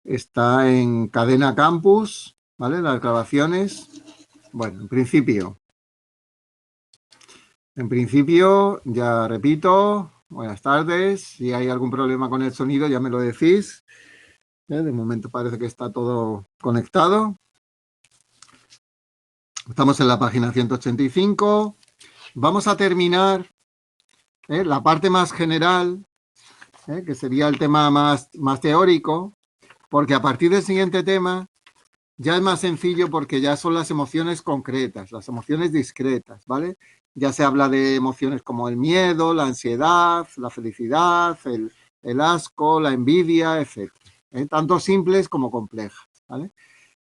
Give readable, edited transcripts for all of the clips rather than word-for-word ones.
Está en Cadena Campus, ¿vale? Las grabaciones. Bueno, en principio, ya repito, buenas tardes. Si hay algún problema con el sonido, ya me lo decís. De momento parece que está todo conectado. Estamos en la página 185. Vamos a terminar la parte más general, que sería el tema más teórico, porque a partir del siguiente tema ya es más sencillo porque ya son las emociones concretas, las emociones discretas, ¿vale? Ya se habla de emociones como el miedo, la ansiedad, la felicidad, el asco, la envidia, etc. Tanto simples como complejas, ¿vale?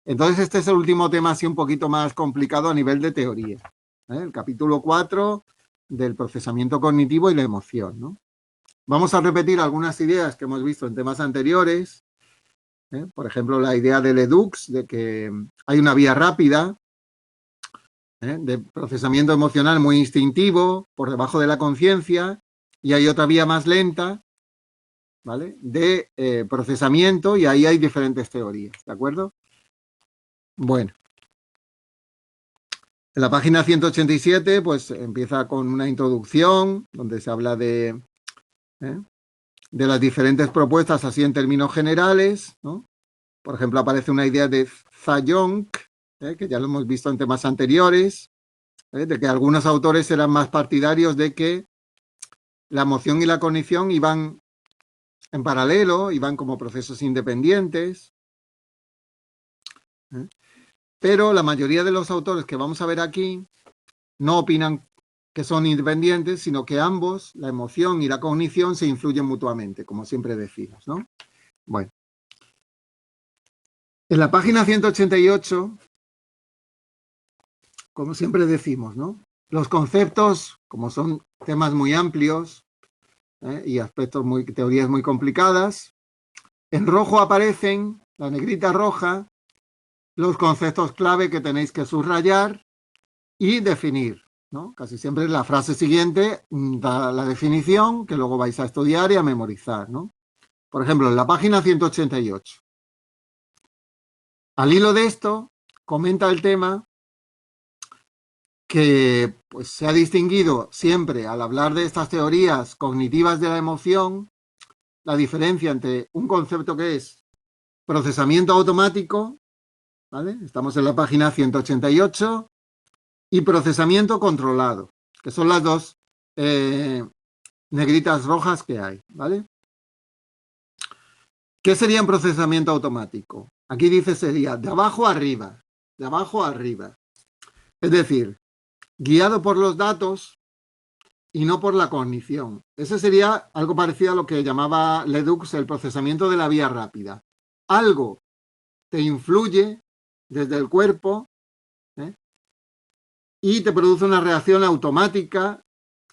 Entonces este es el último tema así un poquito más complicado a nivel de teoría. El capítulo 4 del procesamiento cognitivo y la emoción, ¿no? Vamos a repetir algunas ideas que hemos visto en temas anteriores. Por ejemplo, la idea de Ledoux, de que hay una vía rápida de procesamiento emocional muy instintivo, por debajo de la conciencia, y hay otra vía más lenta, ¿vale? De procesamiento, y ahí hay diferentes teorías, ¿de acuerdo? Bueno. En la página 187, pues empieza con una introducción, donde se habla de las diferentes propuestas, así en términos generales, ¿no? Por ejemplo, aparece una idea de Zayong, que ya lo hemos visto en temas anteriores, de que algunos autores eran más partidarios de que la emoción y la cognición iban en paralelo, iban como procesos independientes. Pero la mayoría de los autores que vamos a ver aquí no opinan que son independientes, sino que ambos, la emoción y la cognición, se influyen mutuamente, como siempre decimos, ¿no? Bueno. En la página 188, como siempre decimos, ¿no? Los conceptos, como son temas muy amplios y aspectos teorías muy complicadas, en rojo aparecen, la negrita roja, los conceptos clave que tenéis que subrayar y definir, ¿no? Casi siempre la frase siguiente da la definición que luego vais a estudiar y a memorizar, ¿no? Por ejemplo, en la página 188. Al hilo de esto, comenta el tema que pues, se ha distinguido siempre al hablar de estas teorías cognitivas de la emoción, la diferencia entre un concepto que es procesamiento automático, ¿vale? Estamos en la página 188, y procesamiento controlado, que son las dos negritas rojas que hay, ¿vale? ¿Qué sería un procesamiento automático? Aquí dice sería de abajo a arriba, de abajo a arriba. Es decir, guiado por los datos y no por la cognición. Ese sería algo parecido a lo que llamaba Ledoux el procesamiento de la vía rápida. Algo te influye desde el cuerpo y te produce una reacción automática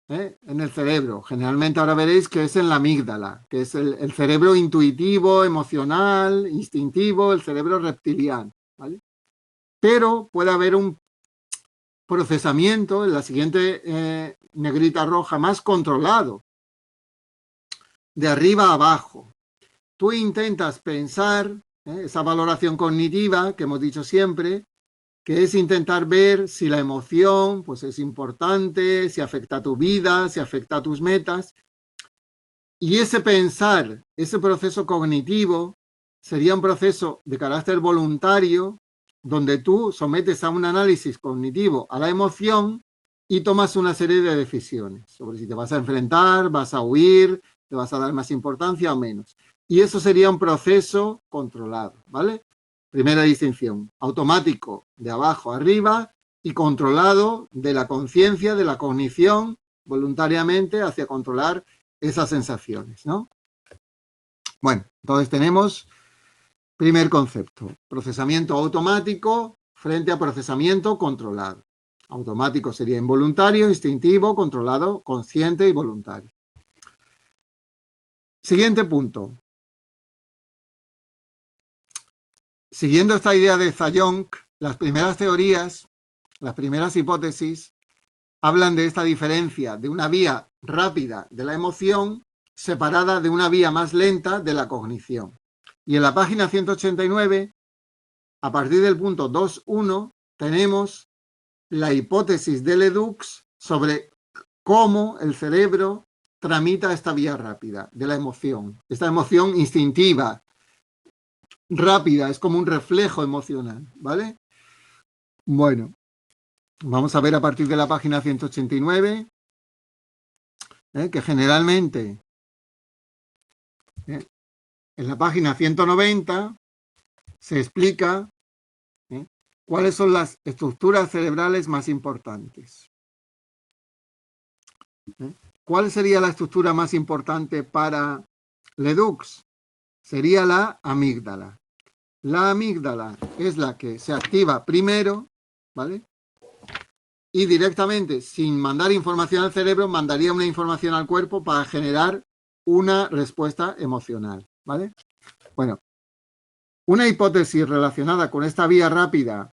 en el cerebro. Generalmente ahora veréis que es en la amígdala, que es el cerebro intuitivo, emocional, instintivo, el cerebro reptiliano, ¿vale? Pero puede haber un procesamiento, en la siguiente negrita roja, más controlado, de arriba a abajo. Tú intentas pensar, esa valoración cognitiva que hemos dicho siempre, que es intentar ver si la emoción pues, es importante, si afecta a tu vida, si afecta a tus metas. Y ese pensar, ese proceso cognitivo, sería un proceso de carácter voluntario, donde tú sometes a un análisis cognitivo a la emoción y tomas una serie de decisiones sobre si te vas a enfrentar, vas a huir, te vas a dar más importancia o menos. Y eso sería un proceso controlado, ¿vale? Primera distinción, automático de abajo a arriba y controlado de la conciencia, de la cognición, voluntariamente hacia controlar esas sensaciones, ¿no? Bueno, entonces tenemos primer concepto, procesamiento automático frente a procesamiento controlado. Automático sería involuntario, instintivo, controlado, consciente y voluntario. Siguiente punto. Siguiendo esta idea de Zayong, las primeras teorías, las primeras hipótesis, hablan de esta diferencia de una vía rápida de la emoción separada de una vía más lenta de la cognición. Y en la página 189, a partir del punto 2.1, tenemos la hipótesis de Ledoux sobre cómo el cerebro tramita esta vía rápida de la emoción. Esta emoción instintiva, rápida, es como un reflejo emocional, ¿vale? Bueno, vamos a ver a partir de la página 189, que generalmente en la página 190 se explica cuáles son las estructuras cerebrales más importantes. ¿Cuál sería la estructura más importante para Ledoux? Sería la amígdala. La amígdala es la que se activa primero, ¿vale? Y directamente, sin mandar información al cerebro, mandaría una información al cuerpo para generar una respuesta emocional, ¿vale? Bueno, una hipótesis relacionada con esta vía rápida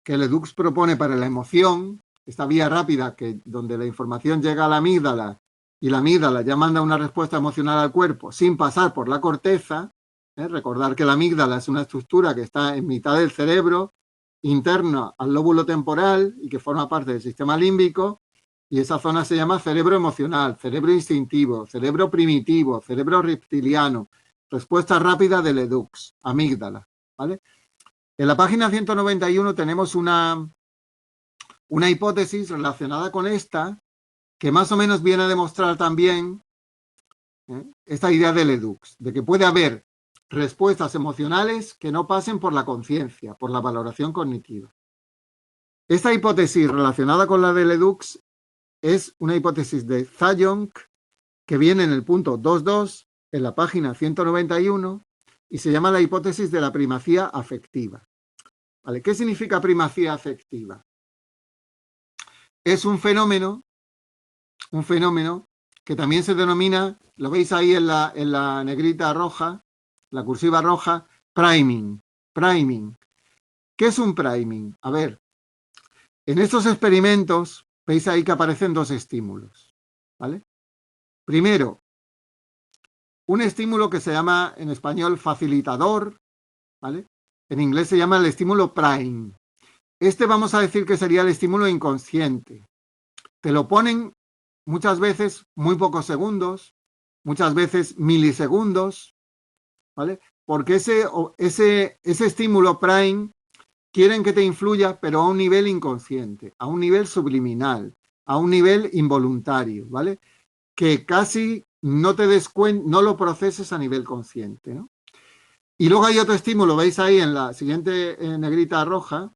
que Ledoux propone para la emoción, esta vía rápida donde la información llega a la amígdala y la amígdala ya manda una respuesta emocional al cuerpo sin pasar por la corteza. Recordar que la amígdala es una estructura que está en mitad del cerebro, interna al lóbulo temporal y que forma parte del sistema límbico, y esa zona se llama cerebro emocional, cerebro instintivo, cerebro primitivo, cerebro reptiliano. Respuesta rápida de Ledoux, amígdala, ¿vale? En la página 191 tenemos una hipótesis relacionada con esta que más o menos viene a demostrar también esta idea de Ledoux, de que puede haber respuestas emocionales que no pasen por la conciencia, por la valoración cognitiva. Esta hipótesis relacionada con la de Ledoux es una hipótesis de Zayong que viene en el punto 2.2 en la página 191 y se llama la hipótesis de la primacía afectiva. ¿Vale? ¿Qué significa primacía afectiva? Es un fenómeno que también se denomina, lo veis ahí en la negrita roja, la cursiva roja, priming. Priming. ¿Qué es un priming? A ver, en estos experimentos veis ahí que aparecen dos estímulos, ¿vale? Primero, un estímulo que se llama en español facilitador, ¿vale? En inglés se llama el estímulo prime. Este vamos a decir que sería el estímulo inconsciente. Te lo ponen muchas veces muy pocos segundos, muchas veces milisegundos, ¿vale? Porque ese estímulo prime quieren que te influya, pero a un nivel inconsciente, a un nivel subliminal, a un nivel involuntario, ¿vale? Que casi no te des cuenta, no lo proceses a nivel consciente, ¿no? Y luego hay otro estímulo, veis ahí en la siguiente negrita roja,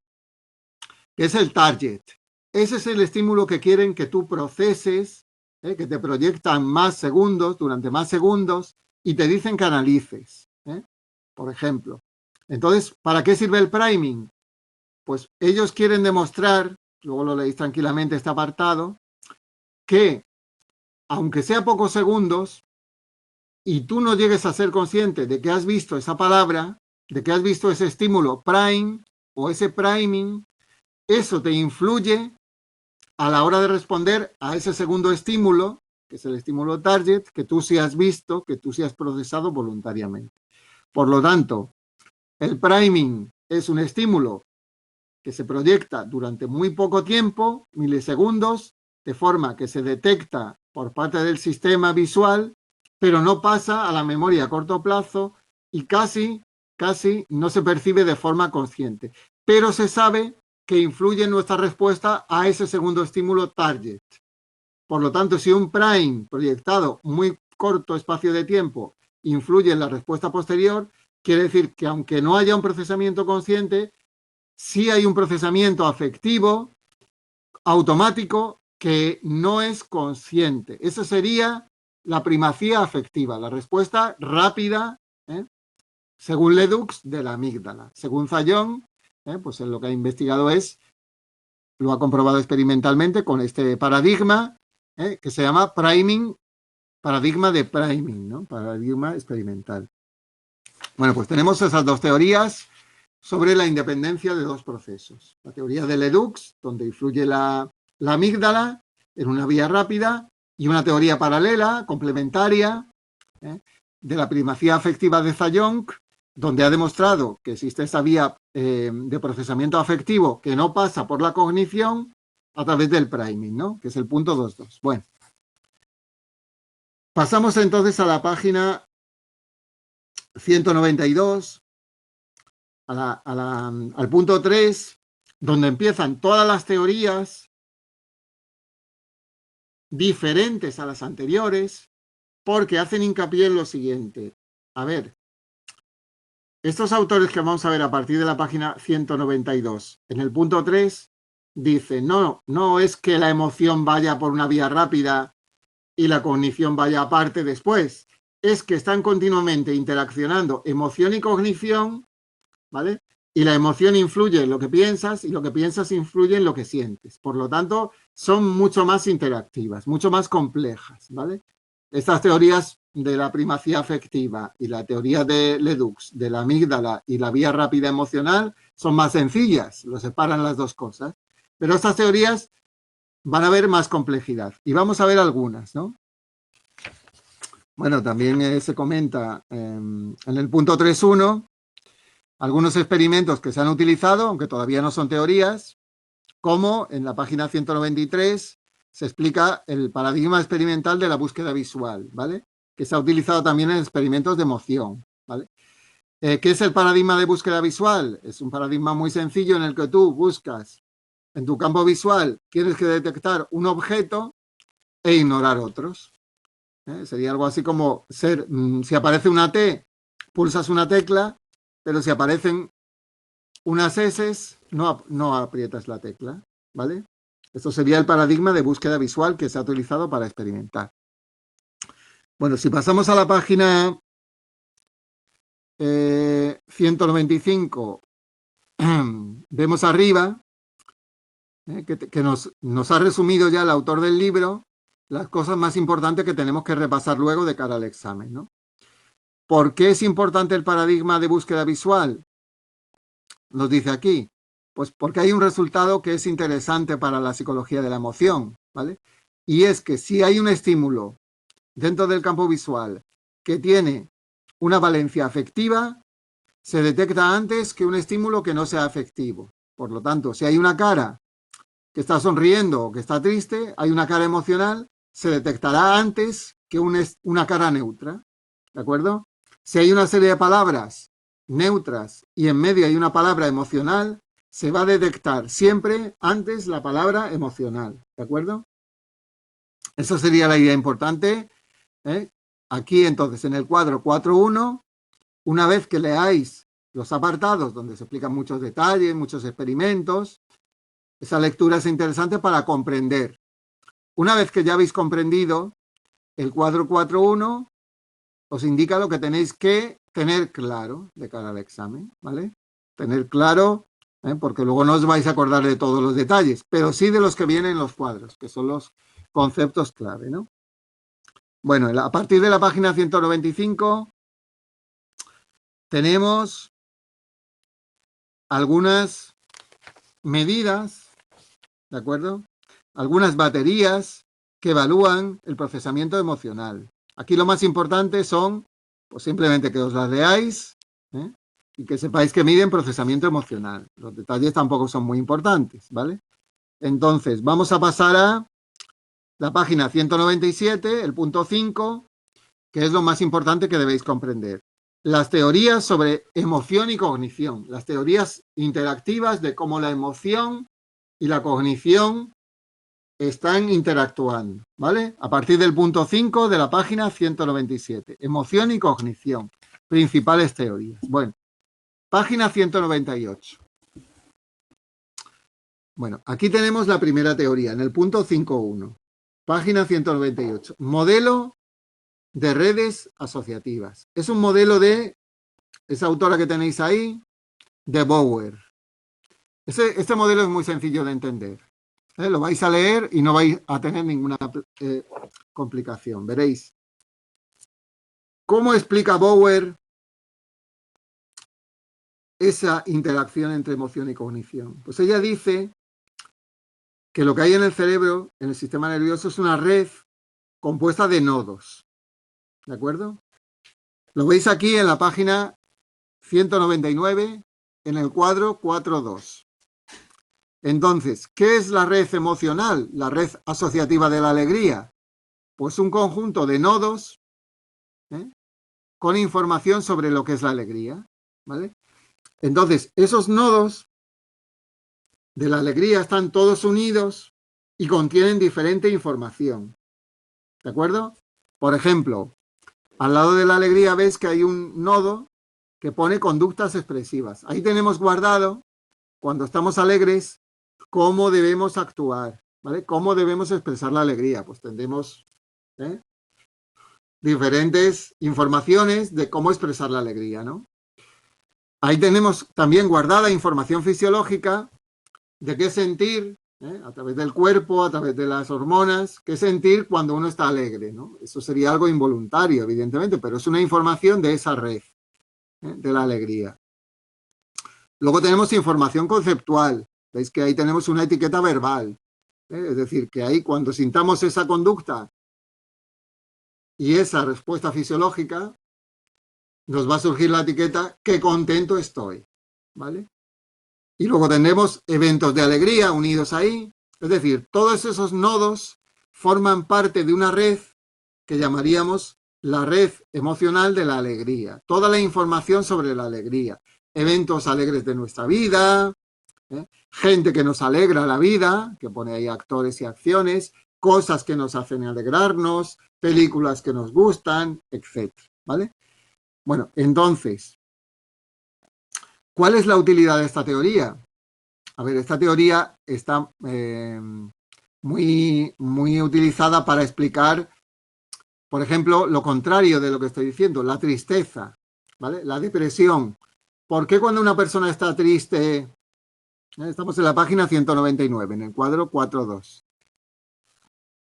que es el target. Ese es el estímulo que quieren que tú proceses, que te proyectan más segundos, durante más segundos, y te dicen que analices, por ejemplo. Entonces, ¿para qué sirve el priming? Pues ellos quieren demostrar, luego lo leéis tranquilamente este apartado, que aunque sea pocos segundos, y tú no llegues a ser consciente de que has visto esa palabra, de que has visto ese estímulo prime o ese priming, eso te influye a la hora de responder a ese segundo estímulo, que es el estímulo target, que tú sí has visto, que tú sí has procesado voluntariamente. Por lo tanto, el priming es un estímulo que se proyecta durante muy poco tiempo, milisegundos, de forma que se detecta por parte del sistema visual, pero no pasa a la memoria a corto plazo y casi no se percibe de forma consciente. Pero se sabe que influye en nuestra respuesta a ese segundo estímulo target. Por lo tanto, si un prime proyectado muy corto espacio de tiempo influye en la respuesta posterior, quiere decir que aunque no haya un procesamiento consciente, sí hay un procesamiento afectivo automático que no es consciente. Esa sería la primacía afectiva, la respuesta rápida, según Ledoux, de la amígdala. Según Zayong, pues en lo que ha investigado lo ha comprobado experimentalmente con este paradigma que se llama priming, paradigma de priming, ¿no? Paradigma experimental. Bueno, pues tenemos esas dos teorías sobre la independencia de dos procesos. La teoría de Ledoux, donde influye la amígdala en una vía rápida, y una teoría paralela, complementaria, de la primacía afectiva de Zayonc, donde ha demostrado que existe esa vía de procesamiento afectivo que no pasa por la cognición a través del priming, ¿no? Que es el punto 2.2. Bueno, pasamos entonces a la página 192, al punto 3, donde empiezan todas las teorías diferentes a las anteriores, porque hacen hincapié en lo siguiente. A ver, estos autores que vamos a ver a partir de la página 192, en el punto 3, dicen, no es que la emoción vaya por una vía rápida y la cognición vaya aparte después, es que están continuamente interaccionando emoción y cognición, ¿vale? Y la emoción influye en lo que piensas y lo que piensas influye en lo que sientes. Por lo tanto, son mucho más interactivas, mucho más complejas, ¿vale? Estas teorías de la primacía afectiva y la teoría de Ledoux, de la amígdala y la vía rápida emocional, son más sencillas, lo separan las dos cosas. Pero estas teorías van a ver más complejidad. Y vamos a ver algunas, ¿no? Bueno, también se comenta en el punto 3.1 algunos experimentos que se han utilizado, aunque todavía no son teorías, como en la página 193 se explica el paradigma experimental de la búsqueda visual, ¿vale? Que se ha utilizado también en experimentos de emoción, ¿vale? ¿Qué es el paradigma de búsqueda visual? Es un paradigma muy sencillo en el que tú buscas en tu campo visual, tienes que detectar un objeto e ignorar otros. Sería algo así como si aparece una T, pulsas una tecla, pero si aparecen unas S, no aprietas la tecla, ¿vale? Esto sería el paradigma de búsqueda visual que se ha utilizado para experimentar. Bueno, si pasamos a la página 195, vemos arriba que nos ha resumido ya el autor del libro las cosas más importantes que tenemos que repasar luego de cara al examen, ¿no? ¿Por qué es importante el paradigma de búsqueda visual? Nos dice aquí, pues porque hay un resultado que es interesante para la psicología de la emoción, ¿vale? Y es que si hay un estímulo dentro del campo visual que tiene una valencia afectiva, se detecta antes que un estímulo que no sea afectivo. Por lo tanto, si hay una cara que está sonriendo o que está triste, hay una cara emocional, se detectará antes que una cara neutra, ¿de acuerdo? Si hay una serie de palabras neutras y en medio hay una palabra emocional, se va a detectar siempre antes la palabra emocional, ¿de acuerdo? Esa sería la idea importante, ¿eh? Aquí entonces en el cuadro 4.1, una vez que leáis los apartados donde se explican muchos detalles, muchos experimentos, esa lectura es interesante para comprender. Una vez que ya habéis comprendido el cuadro 4.1, os indica lo que tenéis que tener claro de cara al examen, ¿vale? Tener claro, porque luego no os vais a acordar de todos los detalles, pero sí de los que vienen en los cuadros, que son los conceptos clave, ¿no? Bueno, a partir de la página 195 tenemos algunas medidas, ¿de acuerdo? Algunas baterías que evalúan el procesamiento emocional. Aquí lo más importante son, pues simplemente que os las leáis, ¿eh? Y que sepáis que miden procesamiento emocional. Los detalles tampoco son muy importantes, ¿vale? Entonces, vamos a pasar a la página 197, el punto 5, que es lo más importante que debéis comprender. Las teorías sobre emoción y cognición, las teorías interactivas de cómo la emoción y la cognición están interactuando, ¿vale? A partir del punto 5 de la página 197. Emoción y cognición, principales teorías. Bueno, página 198. Bueno, aquí tenemos la primera teoría, en el punto 5.1. Página 198. Modelo de redes asociativas. Es un modelo de esa autora que tenéis ahí, de Bower. Este modelo es muy sencillo de entender. Lo vais a leer y no vais a tener ninguna complicación. Veréis. ¿Cómo explica Bower esa interacción entre emoción y cognición? Pues ella dice que lo que hay en el cerebro, en el sistema nervioso, es una red compuesta de nodos. ¿De acuerdo? Lo veis aquí en la página 199, en el cuadro 4.2. Entonces, ¿qué es la red emocional? La red asociativa de la alegría. Pues un conjunto de nodos, ¿eh?, con información sobre lo que es la alegría, ¿vale? Entonces, esos nodos de la alegría están todos unidos y contienen diferente información, ¿de acuerdo? Por ejemplo, al lado de la alegría ves que hay un nodo que pone conductas expresivas. Ahí tenemos guardado, cuando estamos alegres, cómo debemos actuar, ¿vale? Cómo debemos expresar la alegría. Pues tendremos, ¿eh?, diferentes informaciones de cómo expresar la alegría, ¿no? Ahí tenemos también guardada información fisiológica de qué sentir, a través del cuerpo, a través de las hormonas, qué sentir cuando uno está alegre, ¿no? Eso sería algo involuntario, evidentemente, pero es una información de esa red, de la alegría. Luego tenemos información conceptual. Veis que ahí tenemos una etiqueta verbal. Es decir, que ahí cuando sintamos esa conducta y esa respuesta fisiológica, nos va a surgir la etiqueta qué contento estoy, ¿vale? Y luego tendremos eventos de alegría unidos ahí. Es decir, todos esos nodos forman parte de una red que llamaríamos la red emocional de la alegría. Toda la información sobre la alegría. Eventos alegres de nuestra vida, gente que nos alegra la vida, que pone ahí actores y acciones, cosas que nos hacen alegrarnos, películas que nos gustan, etc. ¿Vale? Bueno, entonces, ¿cuál es la utilidad de esta teoría? A ver, esta teoría está muy utilizada para explicar, por ejemplo, lo contrario de lo que estoy diciendo, la tristeza, ¿vale? La depresión. ¿Por qué cuando una persona está triste? Estamos en la página 199, en el cuadro 4.2.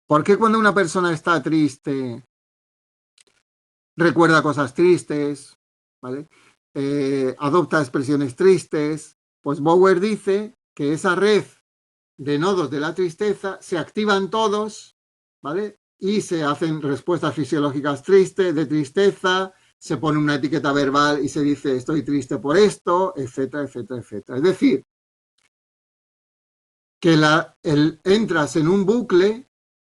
¿Por qué cuando una persona está triste recuerda cosas tristes, ¿vale? Adopta expresiones tristes? Pues Bower dice que esa red de nodos de la tristeza se activan todos, ¿vale? Y se hacen respuestas fisiológicas tristes, de tristeza, se pone una etiqueta verbal y se dice estoy triste por esto, etcétera, etcétera, etcétera. Es decir, que entras en un bucle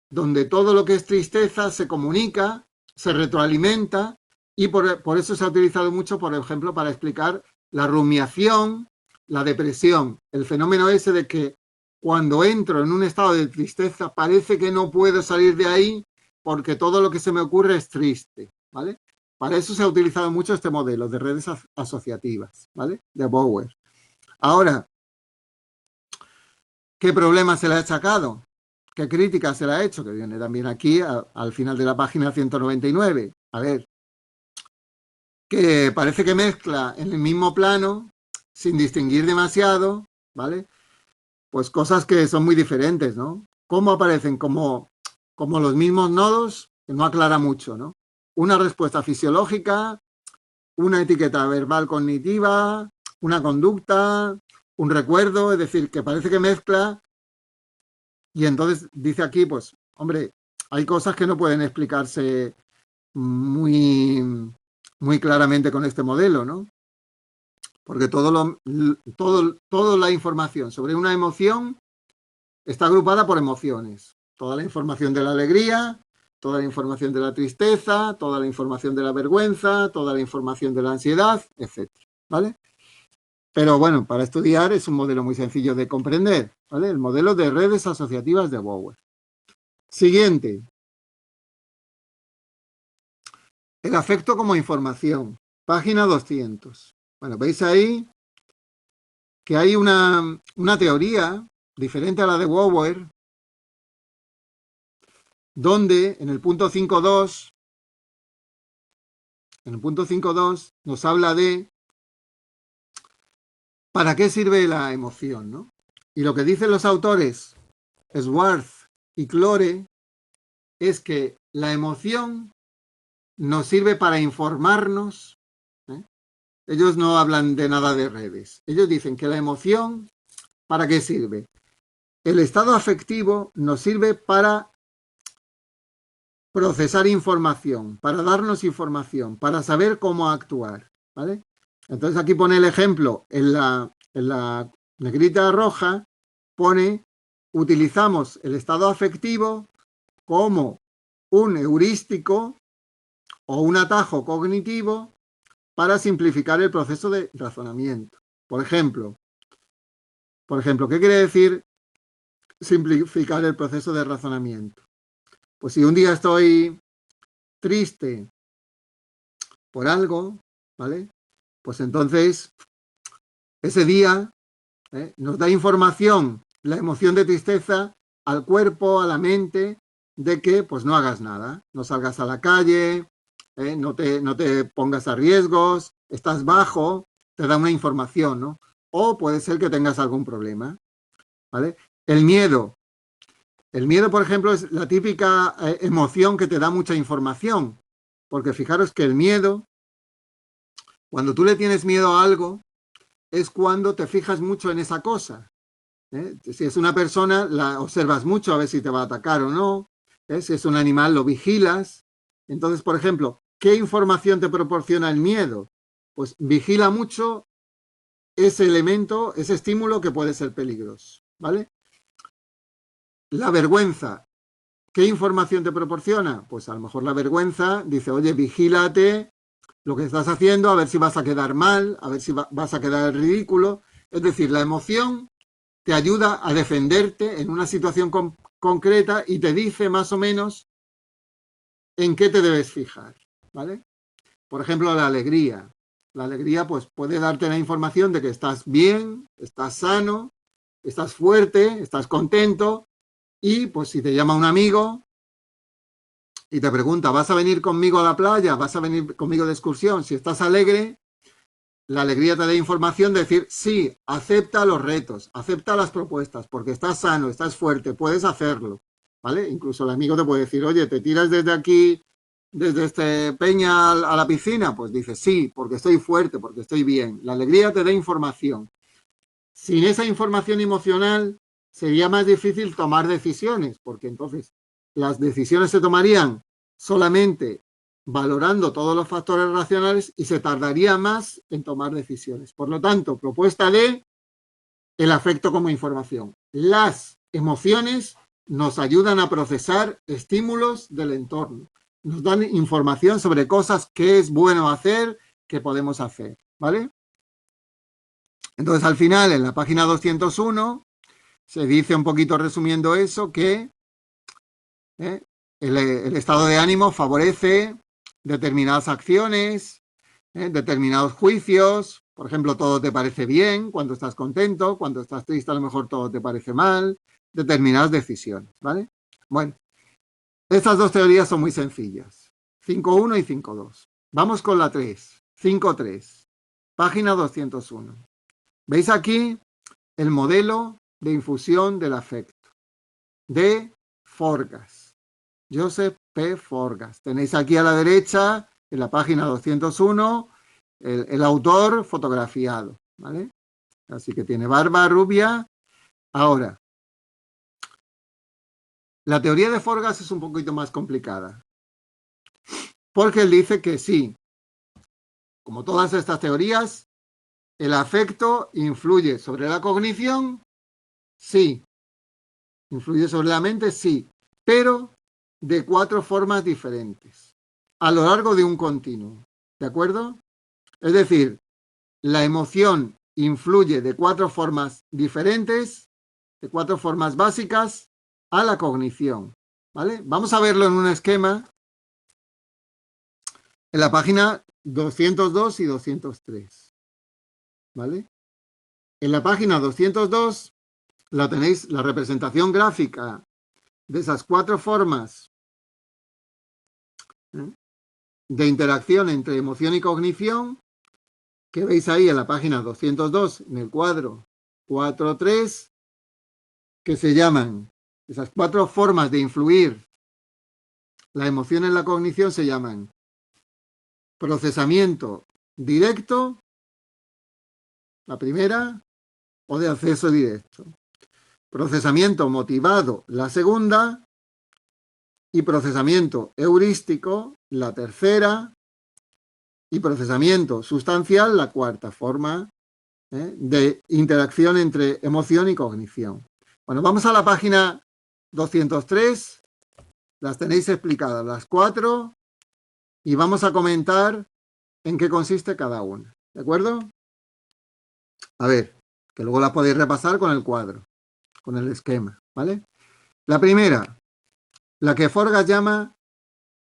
donde todo lo que es tristeza se comunica, se retroalimenta, y por eso se ha utilizado mucho, por ejemplo, para explicar la rumiación, la depresión, el fenómeno ese de que cuando entro en un estado de tristeza parece que no puedo salir de ahí porque todo lo que se me ocurre es triste, ¿vale? Para eso se ha utilizado mucho este modelo de redes asociativas, ¿vale? De Bower. Ahora, ¿qué problema se le ha achacado? ¿Qué crítica se le ha hecho? Que viene también aquí al final de la página 199. A ver, que parece que mezcla en el mismo plano, sin distinguir demasiado, ¿vale? Pues cosas que son muy diferentes, ¿no? ¿Cómo aparecen? Como los mismos nodos, que no aclara mucho, ¿no? Una respuesta fisiológica, una etiqueta verbal cognitiva, una conducta, un recuerdo, es decir, que parece que mezcla. Y entonces dice aquí, pues, hombre, hay cosas que no pueden explicarse muy, muy claramente con este modelo, ¿no? Porque toda la información sobre una emoción está agrupada por emociones. Toda la información de la alegría, toda la información de la tristeza, toda la información de la vergüenza, toda la información de la ansiedad, etc. ¿Vale? Pero bueno, para estudiar es un modelo muy sencillo de comprender, ¿vale? El modelo de redes asociativas de Bower. Siguiente. El afecto como información. Página 200. Bueno, veis ahí que hay una teoría diferente a la de Bower, donde en el punto 5.2, nos habla de para qué sirve la emoción, ¿no? Y lo que dicen los autores Swartz y Clore es que la emoción nos sirve para informarnos, ¿eh? Ellos no hablan de nada de redes. Ellos dicen que la emoción, ¿para qué sirve? El estado afectivo nos sirve para procesar información, para darnos información, para saber cómo actuar, ¿vale? Entonces aquí pone el ejemplo, en la negrita roja pone, utilizamos el estado afectivo como un heurístico o un atajo cognitivo para simplificar el proceso de razonamiento. Por ejemplo, ¿qué quiere decir simplificar el proceso de razonamiento? Pues si un día estoy triste por algo, ¿vale? Pues entonces ese día nos da información, la emoción de tristeza, al cuerpo, a la mente, de que pues no hagas nada, no salgas a la calle, no te pongas a riesgos, estás bajo, te da una información, ¿no? O puede ser que tengas algún problema, ¿vale? El miedo, por ejemplo, es la típica emoción que te da mucha información, porque fijaros que el miedo, cuando tú le tienes miedo a algo, es cuando te fijas mucho en esa cosa. Si es una persona, la observas mucho a ver si te va a atacar o no. Si es un animal, lo vigilas. Entonces, por ejemplo, ¿qué información te proporciona el miedo? Pues vigila mucho ese elemento, ese estímulo que puede ser peligroso, ¿vale? La vergüenza, ¿qué información te proporciona? Pues a lo mejor la vergüenza dice, oye, vigílate lo que estás haciendo, a ver si vas a quedar mal, a ver si vas a quedar ridículo. Es decir, la emoción te ayuda a defenderte en una situación concreta y te dice más o menos en qué te debes fijar, ¿vale? Por ejemplo, la alegría. La alegría pues puede darte la información de que estás bien, estás sano, estás fuerte, estás contento y pues si te llama un amigo y te pregunta, ¿vas a venir conmigo a la playa? ¿Vas a venir conmigo de excursión? Si estás alegre, la alegría te da información de decir, sí, acepta los retos, acepta las propuestas, porque estás sano, estás fuerte, puedes hacerlo, ¿vale? Incluso el amigo te puede decir, oye, ¿te tiras desde aquí, desde este peña a la piscina? Pues dices, sí, porque estoy fuerte, porque estoy bien. La alegría te da información. Sin esa información emocional sería más difícil tomar decisiones, porque entonces las decisiones se tomarían solamente valorando todos los factores racionales y se tardaría más en tomar decisiones. Por lo tanto, propuesta de el afecto como información. Las emociones nos ayudan a procesar estímulos del entorno. Nos dan información sobre cosas que es bueno hacer, que podemos hacer, ¿vale? Entonces, al final, en la página 201, se dice un poquito resumiendo eso, que el estado de ánimo favorece determinadas acciones, determinados juicios. Por ejemplo, todo te parece bien cuando estás contento, cuando estás triste a lo mejor todo te parece mal, determinadas decisiones, ¿vale? Bueno, estas dos teorías son muy sencillas, 5.1 y 5.2. Vamos con la 3, 5.3, página 201. ¿Veis aquí el modelo de infusión del afecto de Forgas? Joseph P. Forgas. Tenéis aquí a la derecha, en la página 201, el autor fotografiado, ¿vale? Así que tiene barba rubia. Ahora, la teoría de Forgas es un poquito más complicada, porque él dice que sí, como todas estas teorías, el afecto influye sobre la cognición, sí. Influye sobre la mente, sí, pero de 4 formas diferentes, a lo largo de un continuo, ¿de acuerdo? Es decir, la emoción influye de 4 formas diferentes, de 4 formas básicas, a la cognición, ¿vale? Vamos a verlo en un esquema en la página 202 y 203, ¿vale? En la página 202 la tenéis la representación gráfica de esas 4 formas de interacción entre emoción y cognición, que veis ahí en la página 202, en el cuadro 4.3, que se llaman, esas 4 formas de influir la emoción en la cognición se llaman procesamiento directo, la primera, o de acceso directo. Procesamiento motivado, la segunda, y procesamiento heurístico, la tercera, y procesamiento sustancial, la cuarta forma de interacción entre emoción y cognición. Bueno, vamos a la página 203, las tenéis explicadas las 4 y vamos a comentar en qué consiste cada una, ¿de acuerdo? A ver, que luego la podéis repasar con el cuadro, con el esquema, ¿vale? La primera, la que Forgas llama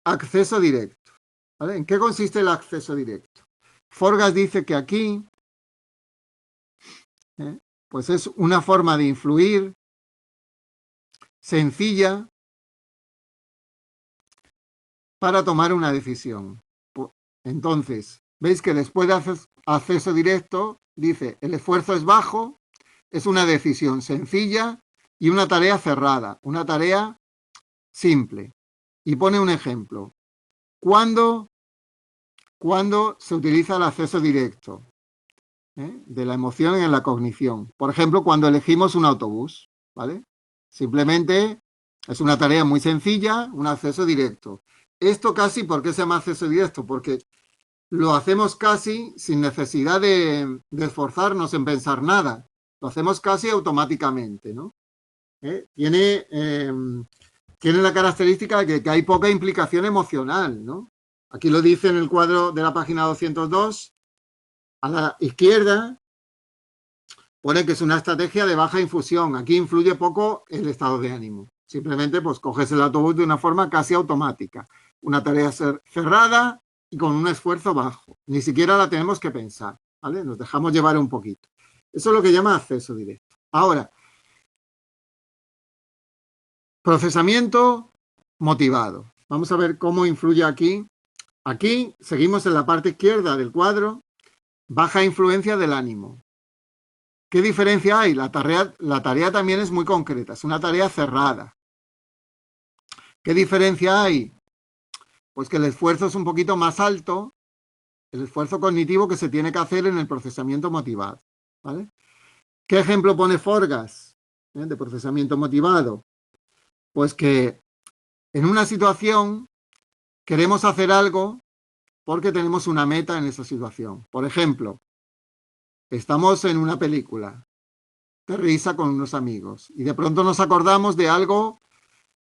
acceso directo, ¿vale? ¿En qué consiste el acceso directo? Forgas dice que aquí pues es una forma de influir sencilla para tomar una decisión. Entonces, veis que después de acceso directo, dice, el esfuerzo es bajo, es una decisión sencilla y una tarea cerrada, una tarea simple. Y pone un ejemplo. ¿Cuándo se utiliza el acceso directo de la emoción en la cognición? Por ejemplo, cuando elegimos un autobús, ¿vale? Simplemente es una tarea muy sencilla, un acceso directo. Esto casi, ¿por qué se llama acceso directo? Porque lo hacemos casi sin necesidad de esforzarnos en pensar nada. Lo hacemos casi automáticamente, ¿no? Tiene la característica de que hay poca implicación emocional, ¿no? Aquí lo dice en el cuadro de la página 202. A la izquierda pone que es una estrategia de baja infusión. Aquí influye poco el estado de ánimo. Simplemente pues coges el autobús de una forma casi automática. Una tarea cerrada y con un esfuerzo bajo. Ni siquiera la tenemos que pensar, ¿vale? Nos dejamos llevar un poquito. Eso es lo que llama acceso directo. Ahora, procesamiento motivado. Vamos a ver cómo influye aquí. Aquí seguimos en la parte izquierda del cuadro. Baja influencia del ánimo. ¿Qué diferencia hay? La tarea también es muy concreta, es una tarea cerrada. ¿Qué diferencia hay? Pues que el esfuerzo es un poquito más alto, el esfuerzo cognitivo que se tiene que hacer en el procesamiento motivado, ¿vale? ¿Qué ejemplo pone Forgas de procesamiento motivado? Pues que en una situación queremos hacer algo porque tenemos una meta en esa situación. Por ejemplo, estamos en una película de risa con unos amigos y de pronto nos acordamos de algo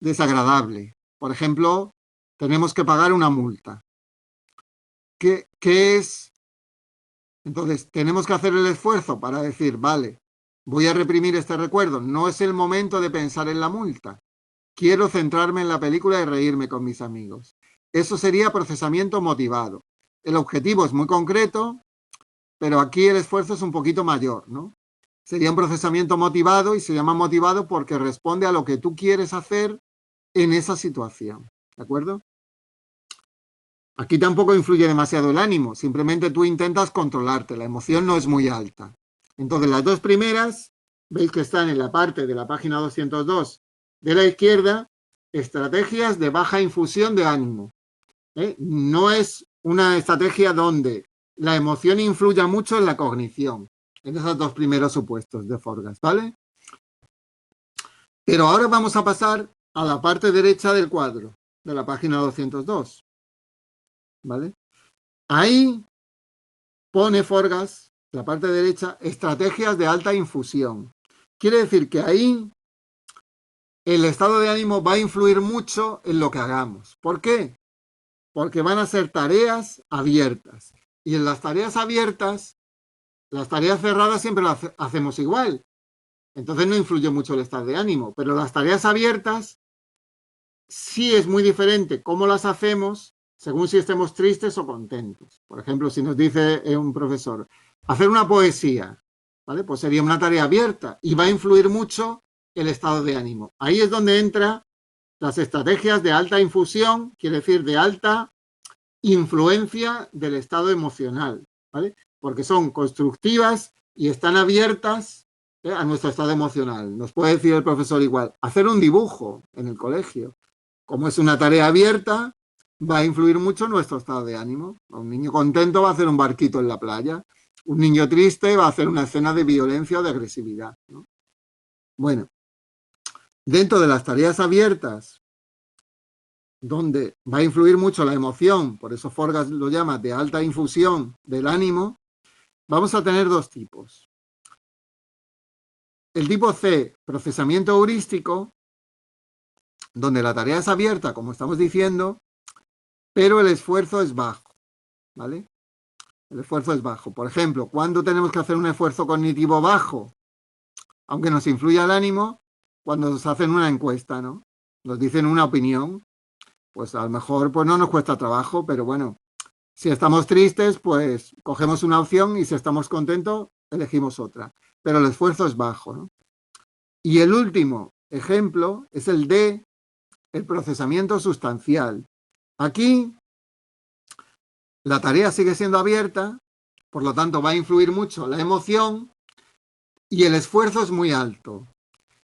desagradable. Por ejemplo, tenemos que pagar una multa. ¿Qué es? Entonces, tenemos que hacer el esfuerzo para decir, vale, voy a reprimir este recuerdo. No es el momento de pensar en la multa. Quiero centrarme en la película y reírme con mis amigos. Eso sería procesamiento motivado. El objetivo es muy concreto, pero aquí el esfuerzo es un poquito mayor, ¿no? Sería un procesamiento motivado y se llama motivado porque responde a lo que tú quieres hacer en esa situación, ¿de acuerdo? Aquí tampoco influye demasiado el ánimo, simplemente tú intentas controlarte, la emoción no es muy alta. Entonces las dos primeras, veis que están en la parte de la página 202 de la izquierda, estrategias de baja infusión de ánimo. No es una estrategia donde la emoción influya mucho en la cognición, en esos dos primeros supuestos de Forgas, ¿vale? Pero ahora vamos a pasar a la parte derecha del cuadro, de la página 202, ¿vale? Ahí pone Forgas, la parte derecha, estrategias de alta infusión. Quiere decir que ahí el estado de ánimo va a influir mucho en lo que hagamos. ¿Por qué? Porque van a ser tareas abiertas. Y en las tareas abiertas, las tareas cerradas siempre las hacemos igual. Entonces no influye mucho el estado de ánimo. Pero las tareas abiertas sí es muy diferente cómo las hacemos según si estemos tristes o contentos. Por ejemplo, si nos dice un profesor, hacer una poesía, ¿vale? Pues sería una tarea abierta y va a influir mucho el estado de ánimo. Ahí es donde entran las estrategias de alta infusión, quiere decir de alta influencia del estado emocional, ¿vale? Porque son constructivas y están abiertas a nuestro estado emocional. Nos puede decir el profesor igual, hacer un dibujo en el colegio. Como es una tarea abierta, va a influir mucho en nuestro estado de ánimo. Un niño contento va a hacer un barquito en la playa. Un niño triste va a hacer una escena de violencia o de agresividad, ¿no? Bueno, dentro de las tareas abiertas donde va a influir mucho la emoción, por eso Forgas lo llama de alta infusión del ánimo, vamos a tener dos tipos. El tipo C, procesamiento heurístico, donde la tarea es abierta, como estamos diciendo, pero el esfuerzo es bajo, ¿vale? El esfuerzo es bajo. Por ejemplo, ¿cuándo tenemos que hacer un esfuerzo cognitivo bajo? Aunque nos influya el ánimo, cuando nos hacen una encuesta, ¿no? Nos dicen una opinión, pues a lo mejor pues no nos cuesta trabajo, pero bueno, si estamos tristes, pues cogemos una opción y si estamos contentos, elegimos otra. Pero el esfuerzo es bajo, ¿no? Y el último ejemplo es el de el procesamiento sustancial. Aquí la tarea sigue siendo abierta, por lo tanto va a influir mucho la emoción y el esfuerzo es muy alto.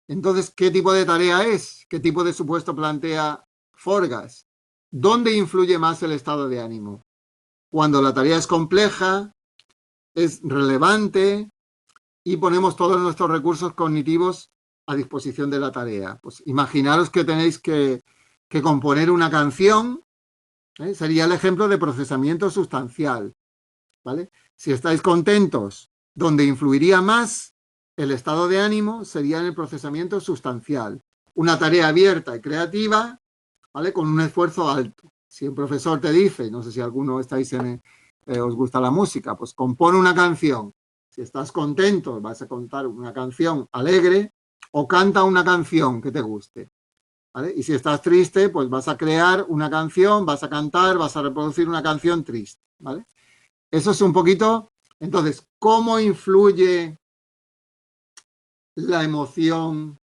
Entonces, ¿qué tipo de tarea es? ¿Qué tipo de supuesto plantea Forgas? ¿Dónde influye más el estado de ánimo? Cuando la tarea es compleja, es relevante y ponemos todos nuestros recursos cognitivos a disposición de la tarea. Pues imaginaros que tenéis que componer una canción, ¿eh? Sería el ejemplo de procesamiento sustancial, ¿vale? Si estáis contentos, donde influiría más el estado de ánimo sería en el procesamiento sustancial. Una tarea abierta y creativa, ¿vale? Con un esfuerzo alto. Si un profesor te dice, no sé si alguno estáis os gusta la música, pues compone una canción. Si estás contento, vas a contar una canción alegre o canta una canción que te guste, ¿vale? Y si estás triste, pues vas a crear una canción, vas a cantar, vas a reproducir una canción triste, ¿vale? Eso es un poquito. Entonces, ¿cómo influye la emoción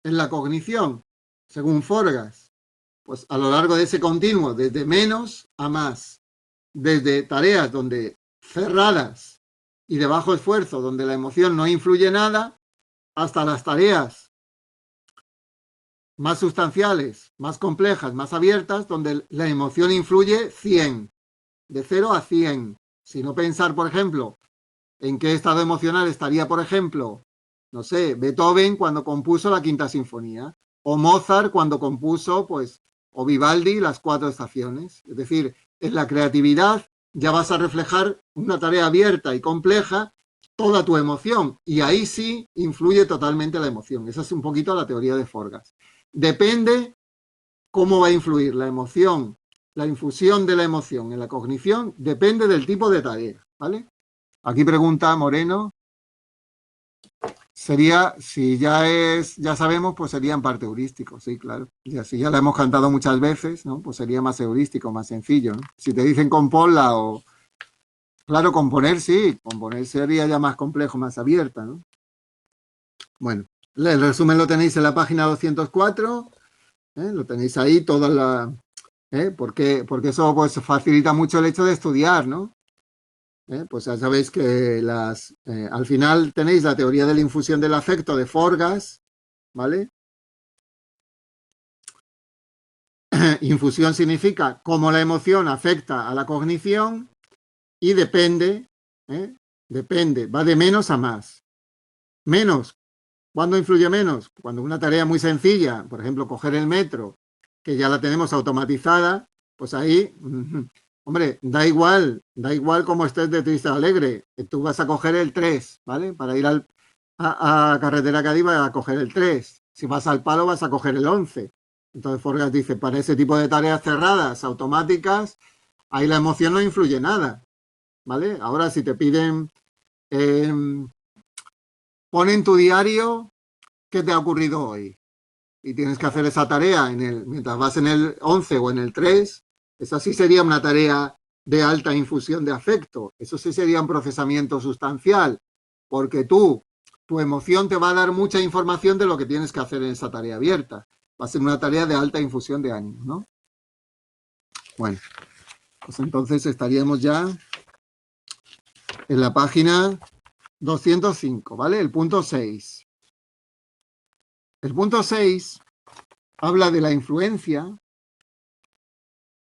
en la cognición? Según Forgas, pues a lo largo de ese continuo, desde menos a más, desde tareas donde cerradas y de bajo esfuerzo, donde la emoción no influye nada, hasta las tareas más sustanciales, más complejas, más abiertas, donde la emoción influye 100, de 0 a 100. Si no pensar, por ejemplo, en qué estado emocional estaría, por ejemplo, no sé, Beethoven cuando compuso la Quinta Sinfonía, o Mozart cuando compuso, pues, o Vivaldi las 4 estaciones. Es decir, en la creatividad ya vas a reflejar una tarea abierta y compleja, toda tu emoción, y ahí sí influye totalmente la emoción. Esa es un poquito la teoría de Forgas. Depende cómo va a influir la emoción, la infusión de la emoción en la cognición, depende del tipo de tarea, ¿vale? Aquí pregunta Moreno, sería, si ya sabemos, pues sería en parte heurístico, sí, claro. Y así ya la hemos cantado muchas veces, ¿no? Pues sería más heurístico, más sencillo, ¿no? Si te dicen componla o... Claro, componer sí, componer sería ya más complejo, más abierta, ¿no? Bueno, el resumen lo tenéis en la página 204, lo tenéis ahí, toda la... porque eso pues facilita mucho el hecho de estudiar, ¿no? Pues ya sabéis que al final tenéis la teoría de la infusión del afecto de Forgas, ¿vale? Infusión significa cómo la emoción afecta a la cognición y depende, va de menos a más. Menos, ¿cuándo influye menos? Cuando una tarea muy sencilla, por ejemplo, coger el metro, que ya la tenemos automatizada, pues ahí... Hombre, da igual cómo estés de triste o alegre. Tú vas a coger el 3, ¿vale? Para ir a Carretera Cádiz vas a coger el 3. Si vas al Palo vas a coger el 11. Entonces Forgas dice, para ese tipo de tareas cerradas, automáticas, ahí la emoción no influye nada, ¿vale? Ahora si te piden, pon en tu diario qué te ha ocurrido hoy y tienes que hacer esa tarea mientras vas en el 11 o en el 3, esa sí sería una tarea de alta infusión de afecto. Eso sí sería un procesamiento sustancial, porque tu emoción te va a dar mucha información de lo que tienes que hacer en esa tarea abierta. Va a ser una tarea de alta infusión de ánimo, ¿no? Bueno, pues entonces estaríamos ya en la página 205, ¿vale? El punto 6. El punto 6 habla de la influencia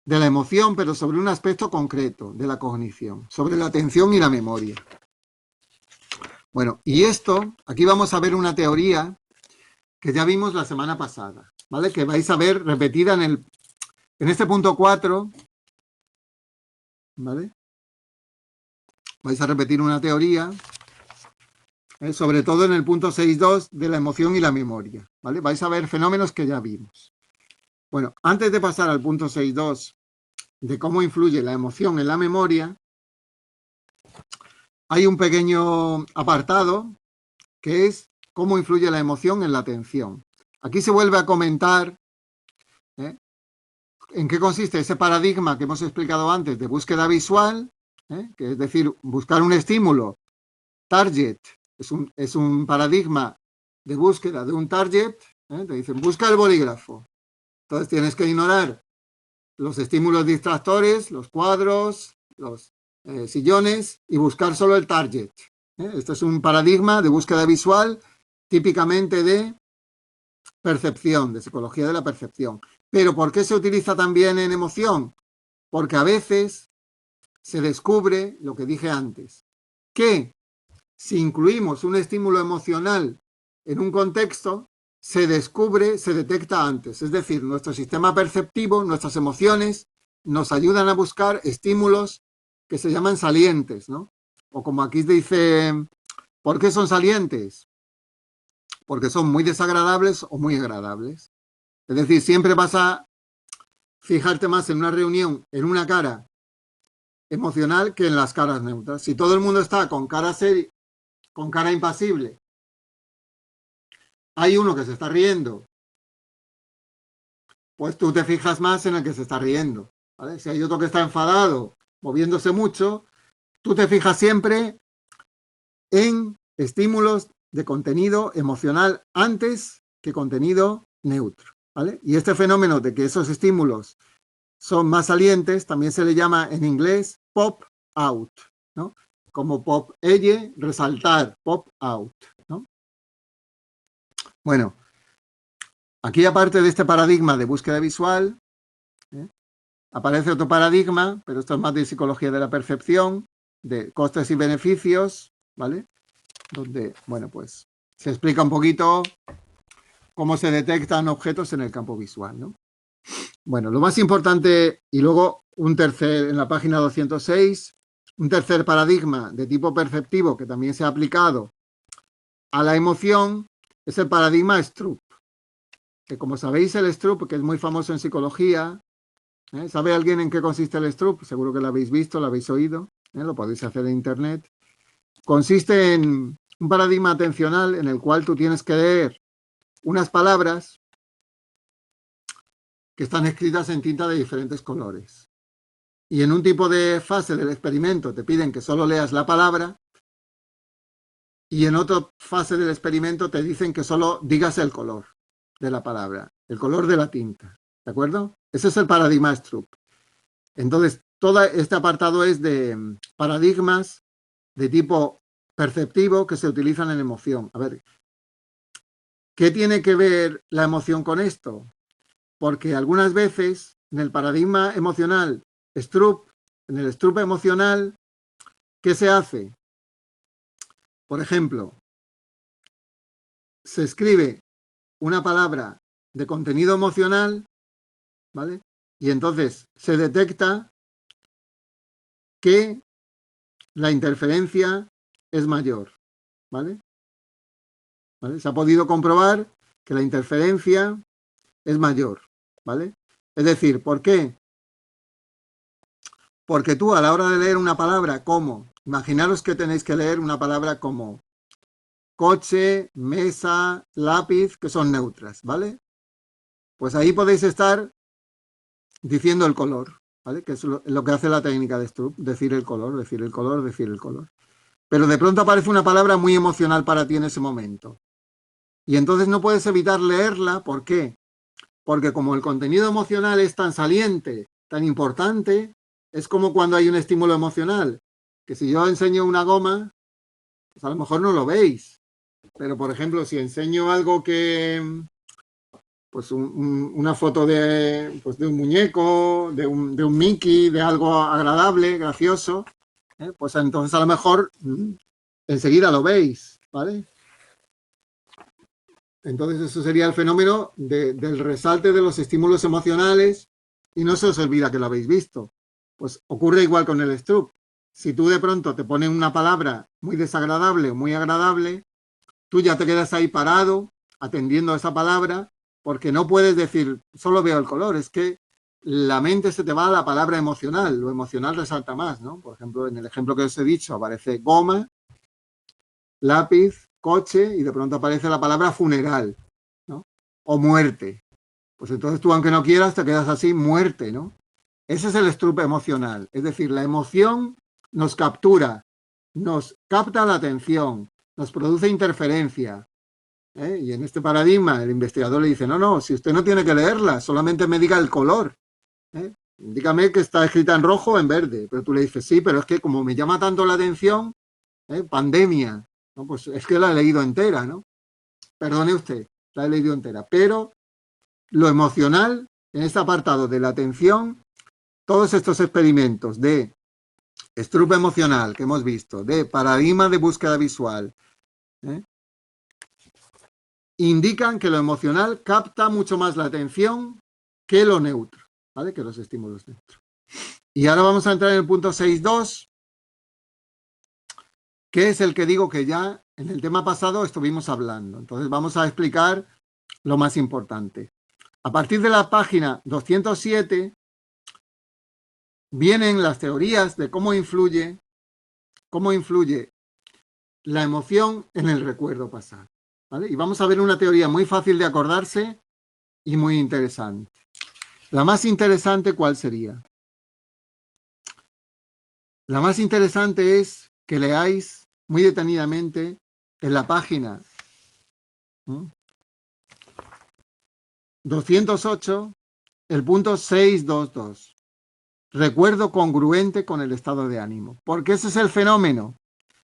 de la emoción, pero sobre un aspecto concreto de la cognición, sobre la atención y la memoria. Bueno, y esto, aquí vamos a ver una teoría que ya vimos la semana pasada, ¿vale? Que vais a ver repetida En este punto 4, ¿vale? Vais a repetir una teoría, sobre todo en el punto 6.2 de la emoción y la memoria, ¿vale? Vais a ver fenómenos que ya vimos. Bueno, antes de pasar al punto 6.2 de cómo influye la emoción en la memoria, hay un pequeño apartado que es cómo influye la emoción en la atención. Aquí se vuelve a comentar en qué consiste ese paradigma que hemos explicado antes de búsqueda visual, que es decir, buscar un estímulo, target, es un paradigma de búsqueda de un target, te dicen, busca el bolígrafo. Entonces tienes que ignorar los estímulos distractores, los cuadros, los sillones y buscar solo el target. Este es un paradigma de búsqueda visual típicamente de percepción, de psicología de la percepción. Pero ¿por qué se utiliza también en emoción? Porque a veces se descubre lo que dije antes, que si incluimos un estímulo emocional en un contexto, se descubre, se detecta antes. Es decir, nuestro sistema perceptivo, nuestras emociones, nos ayudan a buscar estímulos que se llaman salientes, ¿no? O como aquí dice, ¿por qué son salientes? Porque son muy desagradables o muy agradables. Es decir, siempre vas a fijarte más en una reunión, en una cara emocional que en las caras neutras. Si todo el mundo está con cara seria, con cara impasible, hay uno que se está riendo, pues tú te fijas más en el que se está riendo, ¿vale? Si hay otro que está enfadado, moviéndose mucho, tú te fijas siempre en estímulos de contenido emocional antes que contenido neutro, ¿vale? Y este fenómeno de que esos estímulos son más salientes también se le llama en inglés pop out, ¿no? Como pop elle, resaltar, pop out, ¿no? Bueno, aquí aparte de este paradigma de búsqueda visual, aparece otro paradigma, pero esto es más de psicología de la percepción, de costes y beneficios, ¿vale? Donde, bueno, pues se explica un poquito cómo se detectan objetos en el campo visual, ¿no? Bueno, lo más importante, y luego un tercer, en la página 206, un tercer paradigma de tipo perceptivo que también se ha aplicado a la emoción, es el paradigma Stroop. Que como sabéis, el Stroop, que es muy famoso en psicología, ¿sabe alguien en qué consiste el Stroop? Seguro que lo habéis visto, lo habéis oído, lo podéis hacer en internet. Consiste en un paradigma atencional en el cual tú tienes que leer unas palabras que están escritas en tinta de diferentes colores. Y en un tipo de fase del experimento te piden que solo leas la palabra y en otra fase del experimento te dicen que solo digas el color de la palabra, el color de la tinta. ¿De acuerdo? Ese es el paradigma Stroop. Entonces, todo este apartado es de paradigmas de tipo perceptivo que se utilizan en emoción. A ver, ¿qué tiene que ver la emoción con esto? Porque algunas veces en el paradigma emocional Stroop, en el Stroop emocional, ¿qué se hace? Por ejemplo, se escribe una palabra de contenido emocional, ¿vale? Y entonces se detecta que la interferencia es mayor, ¿vale? ¿Vale? Se ha podido comprobar que la interferencia es mayor, ¿vale? Es decir, ¿por qué? Porque tú a la hora de leer una palabra como, imaginaros que tenéis que leer una palabra como coche, mesa, lápiz, que son neutras, ¿vale? Pues ahí podéis estar diciendo el color, ¿vale? Que es lo que hace la técnica de Stroop, decir el color, decir el color, decir el color. Pero de pronto aparece una palabra muy emocional para ti en ese momento. Y entonces no puedes evitar leerla, ¿por qué? Porque como el contenido emocional es tan saliente, tan importante, es como cuando hay un estímulo emocional, que si yo enseño una goma, pues a lo mejor no lo veis. Pero, por ejemplo, si enseño algo que, pues una foto pues de un muñeco, de un Mickey, de algo agradable, gracioso, pues entonces a lo mejor enseguida lo veis, ¿vale? Entonces eso sería el fenómeno del resalte de los estímulos emocionales y no se os olvida que lo habéis visto. Pues ocurre igual con el Stroop. Si tú de pronto te pones una palabra muy desagradable o muy agradable, tú ya te quedas ahí parado atendiendo a esa palabra porque no puedes decir, solo veo el color, es que la mente se te va a la palabra emocional, lo emocional resalta más, ¿no? Por ejemplo, en el ejemplo que os he dicho aparece goma, lápiz, coche y de pronto aparece la palabra funeral, ¿no? O muerte. Pues entonces tú, aunque no quieras, te quedas así, muerte, ¿no? Ese es el Stroop emocional, es decir, la emoción nos captura, nos capta la atención, nos produce interferencia. Y en este paradigma el investigador le dice, no, no, si usted no tiene que leerla, solamente me diga el color. Dígame que está escrita en rojo o en verde. Pero tú le dices, sí, pero es que como me llama tanto la atención, pandemia, ¿no? Pues es que la he leído entera, ¿no? Perdone usted, la he leído entera. Pero lo emocional, en este apartado de la atención, todos estos experimentos de Stroop emocional que hemos visto, de paradigma de búsqueda visual, indican que lo emocional capta mucho más la atención que lo neutro, ¿vale? Que los estímulos neutros. Y ahora vamos a entrar en el punto 6.2, que es el que digo que ya en el tema pasado estuvimos hablando. Entonces vamos a explicar lo más importante. A partir de la página 207 vienen las teorías de cómo influye la emoción en el recuerdo pasado, ¿vale? Y vamos a ver una teoría muy fácil de acordarse y muy interesante. La más interesante, ¿cuál sería? La más interesante es que leáis muy detenidamente en la página 208, el punto 622. Recuerdo congruente con el estado de ánimo. Porque ese es el fenómeno.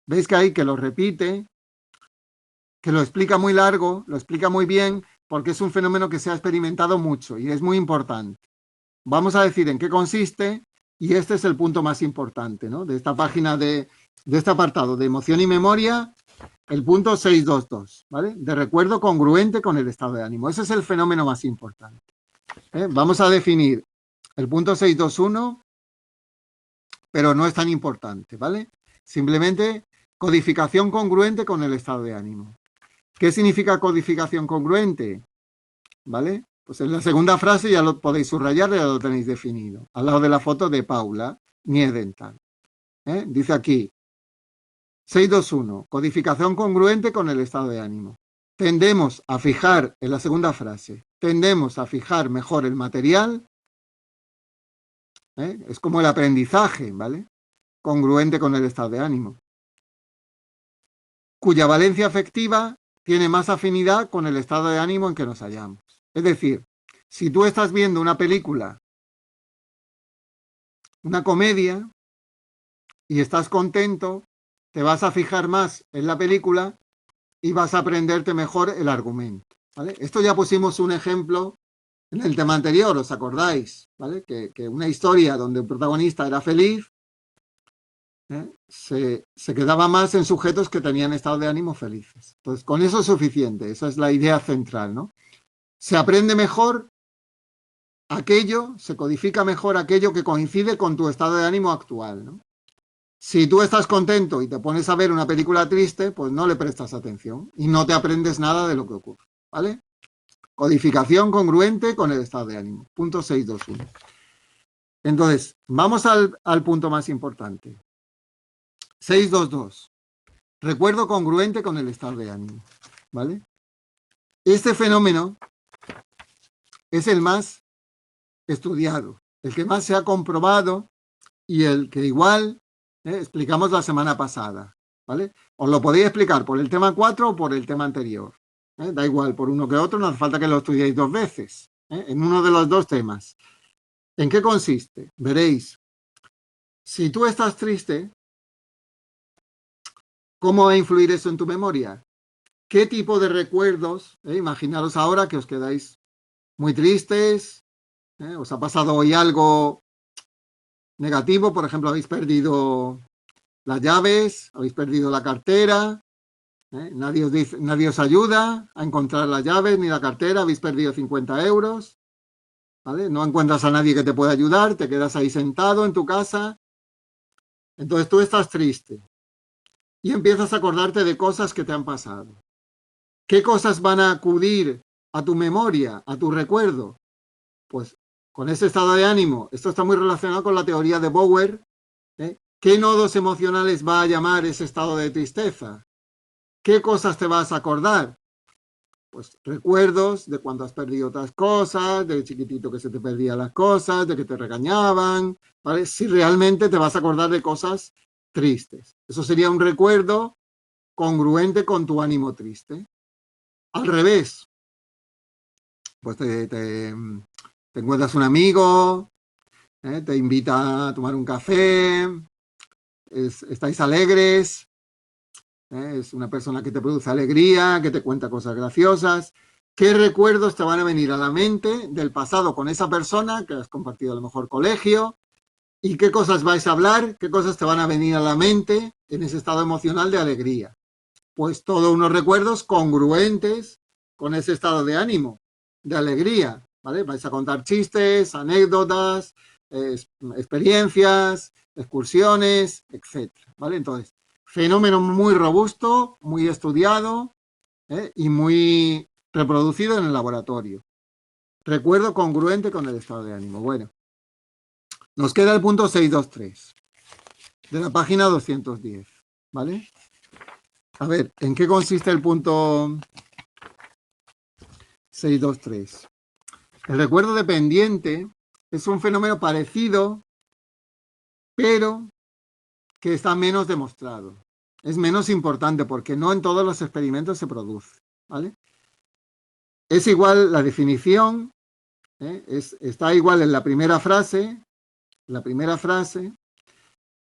¿Veis que hay que lo repite? Que lo explica muy largo, lo explica muy bien, porque es un fenómeno que se ha experimentado mucho y es muy importante. Vamos a decir en qué consiste y este es el punto más importante, ¿no? De esta página de este apartado de emoción y memoria, el punto 622, ¿vale? De recuerdo congruente con el estado de ánimo. Ese es el fenómeno más importante. Vamos a definir el punto 621, pero no es tan importante, ¿vale? Simplemente codificación congruente con el estado de ánimo. ¿Qué significa codificación congruente? ¿Vale? Pues en la segunda frase ya lo podéis subrayar, ya lo tenéis definido. Al lado de la foto de Paula Niedenthal. Dice aquí, 621, codificación congruente con el estado de ánimo. Tendemos a fijar, en la segunda frase, tendemos a fijar mejor el material, es como el aprendizaje, ¿vale? Congruente con el estado de ánimo, cuya valencia afectiva tiene más afinidad con el estado de ánimo en que nos hallamos. Es decir, si tú estás viendo una película, una comedia, y estás contento, te vas a fijar más en la película y vas a aprenderte mejor el argumento, ¿vale? Esto ya pusimos un ejemplo en el tema anterior, ¿os acordáis? ¿Vale? Que una historia donde el protagonista era feliz, se quedaba más en sujetos que tenían estado de ánimo felices. Entonces, con eso es suficiente, esa es la idea central, ¿no? Se aprende mejor aquello, se codifica mejor aquello que coincide con tu estado de ánimo actual, ¿no? Si tú estás contento y te pones a ver una película triste, pues no le prestas atención y no te aprendes nada de lo que ocurre, ¿vale? Codificación congruente con el estado de ánimo. Punto 621. Entonces, vamos al punto más importante. 622. Recuerdo congruente con el estado de ánimo, ¿vale? Este fenómeno es el más estudiado, el que más se ha comprobado y el que igual explicamos la semana pasada, ¿vale? Os lo podéis explicar por el tema 4 o por el tema anterior. Da igual, por uno que otro, no hace falta que lo estudiéis dos veces, en uno de los dos temas. ¿En qué consiste? Veréis, si tú estás triste, ¿cómo va a influir eso en tu memoria? ¿Qué tipo de recuerdos? Imaginaros ahora que os quedáis muy tristes, os ha pasado hoy algo negativo, por ejemplo, habéis perdido las llaves, habéis perdido la cartera, nadie os ayuda a encontrar las llaves ni la cartera, habéis perdido 50 euros. ¿vale? No encuentras a nadie que te pueda ayudar, te quedas ahí sentado en tu casa, entonces tú estás triste y empiezas a acordarte de cosas que te han pasado. ¿Qué cosas van a acudir a tu memoria, a tu recuerdo? Pues con ese estado de ánimo, esto está muy relacionado con la teoría de Bower, ¿eh? ¿Qué nodos emocionales va a llamar ese estado de tristeza? ¿Qué cosas te vas a acordar? Pues recuerdos de cuando has perdido otras cosas, de chiquitito que se te perdían las cosas, de que te regañaban, ¿vale? Si realmente te vas a acordar de cosas tristes. Eso sería un recuerdo congruente con tu ánimo triste. Al revés, pues te encuentras un amigo, te invita a tomar un café, estáis alegres, es una persona que te produce alegría, que te cuenta cosas graciosas. ¿Qué recuerdos te van a venir a la mente del pasado con esa persona que has compartido a lo mejor colegio? ¿Y qué cosas vais a hablar? ¿Qué cosas te van a venir a la mente en ese estado emocional de alegría? Pues todos unos recuerdos congruentes con ese estado de ánimo, de alegría, ¿vale? Vais a contar chistes, anécdotas, experiencias, excursiones, etcétera, ¿vale? Entonces, fenómeno muy robusto, muy estudiado, y muy reproducido en el laboratorio. Recuerdo congruente con el estado de ánimo. Bueno, nos queda el punto 623 de la página 210, ¿vale? A ver, ¿en qué consiste el punto 623? El recuerdo dependiente es un fenómeno parecido, pero que está menos demostrado. Es menos importante porque no en todos los experimentos se produce, ¿vale? Es igual la definición, está igual en la primera frase,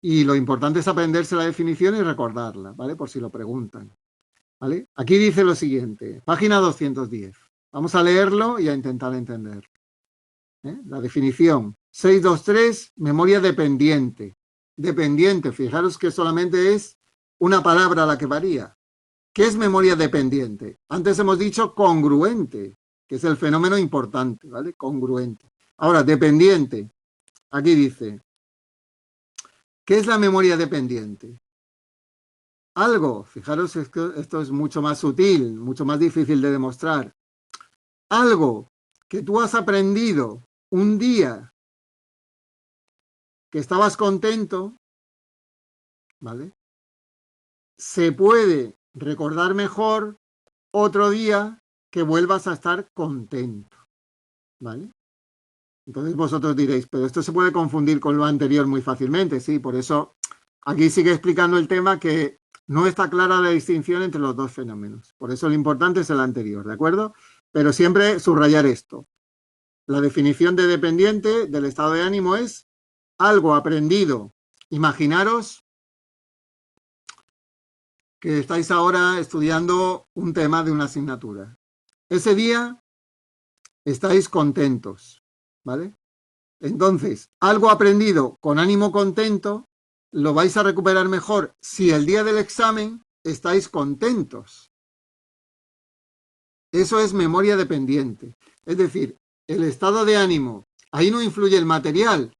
y lo importante es aprenderse la definición y recordarla, ¿vale? Por si lo preguntan, ¿vale? Aquí dice lo siguiente, página 210. Vamos a leerlo y a intentar entender. La definición, 623, memoria dependiente. Dependiente, fijaros que solamente es una palabra la que varía. ¿Qué es memoria dependiente? Antes hemos dicho congruente, que es el fenómeno importante, ¿vale? Congruente. Ahora, dependiente. Aquí dice, ¿qué es la memoria dependiente? Algo, fijaros, esto es mucho más sutil, mucho más difícil de demostrar. Algo que tú has aprendido un día que estabas contento, ¿vale? Se puede recordar mejor otro día que vuelvas a estar contento, ¿vale? Entonces vosotros diréis, pero esto se puede confundir con lo anterior muy fácilmente, sí, por eso aquí sigue explicando el tema que no está clara la distinción entre los dos fenómenos. Por eso lo importante es el anterior, ¿de acuerdo? Pero siempre subrayar esto. La definición de dependiente del estado de ánimo es algo aprendido. Imaginaros que estáis ahora estudiando un tema de una asignatura. Ese día estáis contentos, ¿vale? Entonces, algo aprendido con ánimo contento lo vais a recuperar mejor si el día del examen estáis contentos. Eso es memoria dependiente. Es decir, el estado de ánimo, ahí no influye el material,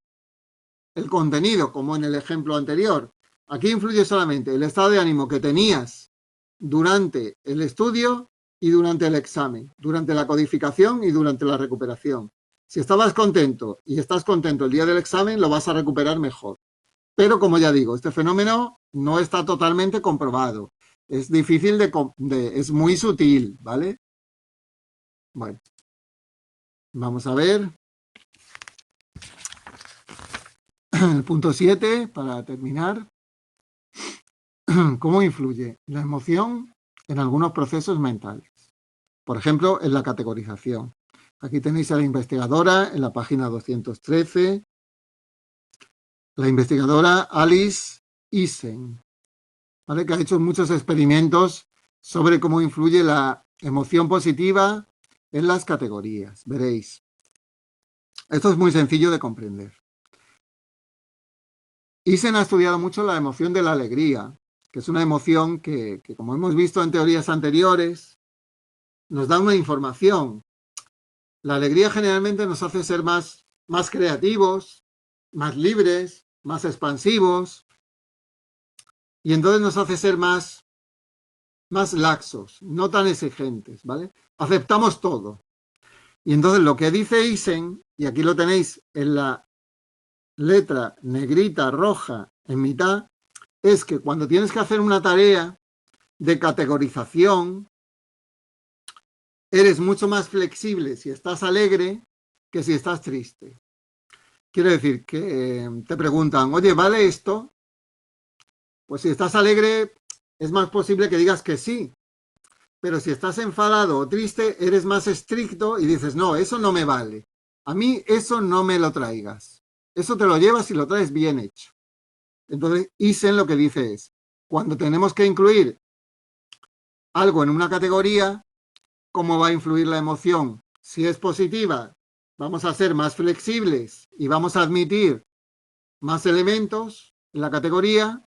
el contenido, como en el ejemplo anterior. Aquí influye solamente el estado de ánimo que tenías durante el estudio y durante el examen, durante la codificación y durante la recuperación. Si estabas contento y estás contento el día del examen, lo vas a recuperar mejor. Pero como ya digo, este fenómeno no está totalmente comprobado. Es difícil es muy sutil, ¿vale? Bueno, vamos a ver. El punto 7, para terminar. ¿Cómo influye la emoción en algunos procesos mentales? Por ejemplo, en la categorización. Aquí tenéis a la investigadora en la página 213, la investigadora Alice Isen, ¿vale? Que ha hecho muchos experimentos sobre cómo influye la emoción positiva en las categorías. Veréis. Esto es muy sencillo de comprender. Isen ha estudiado mucho la emoción de la alegría, que es una emoción que como hemos visto en teorías anteriores, nos da una información. La alegría generalmente nos hace ser más creativos, más libres, más expansivos, y entonces nos hace ser más laxos, no tan exigentes, ¿vale? Aceptamos todo. Y entonces lo que dice Isen, y aquí lo tenéis en la letra negrita roja en mitad, es que cuando tienes que hacer una tarea de categorización, eres mucho más flexible si estás alegre que si estás triste. Quiere decir que te preguntan, oye, ¿vale esto? Pues si estás alegre, es más posible que digas que sí. Pero si estás enfadado o triste, eres más estricto y dices, no, eso no me vale. A mí eso no me lo traigas. Eso te lo llevas y lo traes bien hecho. Entonces, Isen lo que dice es, cuando tenemos que incluir algo en una categoría, ¿cómo va a influir la emoción? Si es positiva, vamos a ser más flexibles y vamos a admitir más elementos en la categoría,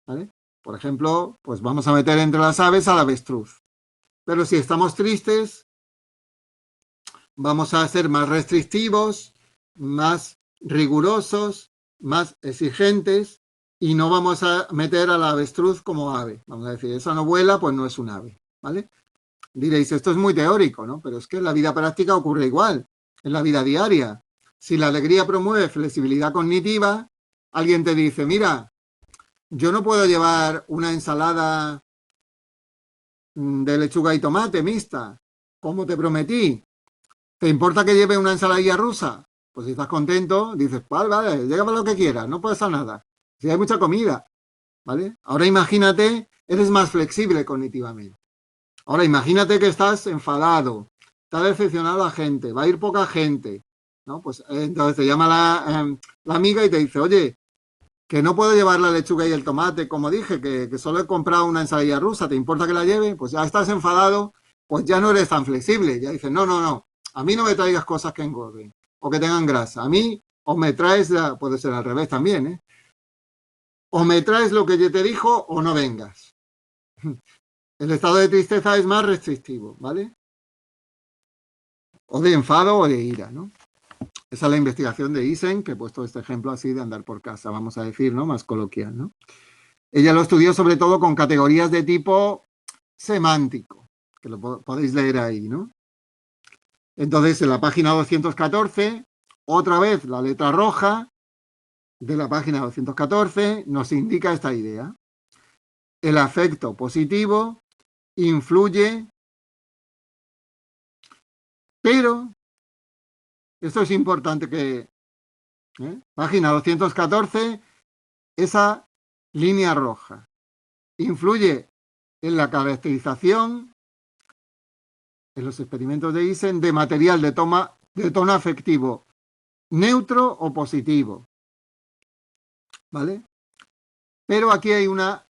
¿vale? Por ejemplo, pues vamos a meter entre las aves al avestruz. Pero si estamos tristes, vamos a ser más restrictivos, más rigurosos, más exigentes y no vamos a meter a la avestruz como ave. Vamos a decir, esa no vuela, pues no es un ave, ¿vale? Diréis, esto es muy teórico, ¿no? Pero es que en la vida práctica ocurre igual, en la vida diaria. Si la alegría promueve flexibilidad cognitiva, alguien te dice, mira, yo no puedo llevar una ensalada de lechuga y tomate mixta, como te prometí. ¿Te importa que lleve una ensaladilla rusa? Pues si estás contento, dices, vale, vale, llévame lo que quieras, no pasa nada. Si hay mucha comida, ¿vale? Ahora imagínate, eres más flexible cognitivamente. Ahora imagínate que estás enfadado, está decepcionado la gente, va a ir poca gente, ¿no? Pues entonces te llama la amiga y te dice, oye, que no puedo llevar la lechuga y el tomate, como dije, que solo he comprado una ensaladilla rusa, ¿te importa que la lleve? Pues ya estás enfadado, pues ya no eres tan flexible, ya dices, no, no, no, a mí no me traigas cosas que engorden o que tengan grasa, a mí o me traes, puede ser al revés también, ¿eh? O me traes lo que yo te dijo o no vengas. El estado de tristeza es más restrictivo, ¿vale? O de enfado o de ira, ¿no? Esa es la investigación de Isen, que he puesto este ejemplo así de andar por casa, vamos a decir, ¿no? Más coloquial, ¿no? Ella lo estudió sobre todo con categorías de tipo semántico, que lo podéis leer ahí, ¿no? Entonces, en la página 214, otra vez la letra roja de la página 214 nos indica esta idea. El afecto positivo influye, pero, esto es importante que, página 214, esa línea roja, influye en la caracterización, en los experimentos de Isen, de material de tono afectivo neutro o positivo, ¿vale? Pero aquí hay una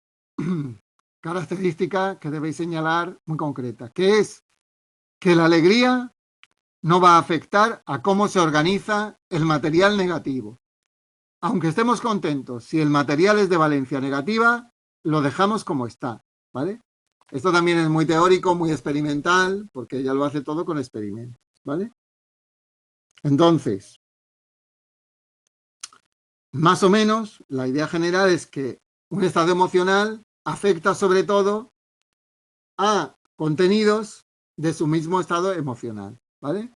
característica que debéis señalar muy concreta, que es que la alegría no va a afectar a cómo se organiza el material negativo. Aunque estemos contentos, si el material es de valencia negativa, lo dejamos como está, ¿vale? Esto también es muy teórico, muy experimental, porque ella lo hace todo con experimentos, ¿vale? Entonces, más o menos, la idea general es que un estado emocional afecta sobre todo a contenidos de su mismo estado emocional, ¿vale?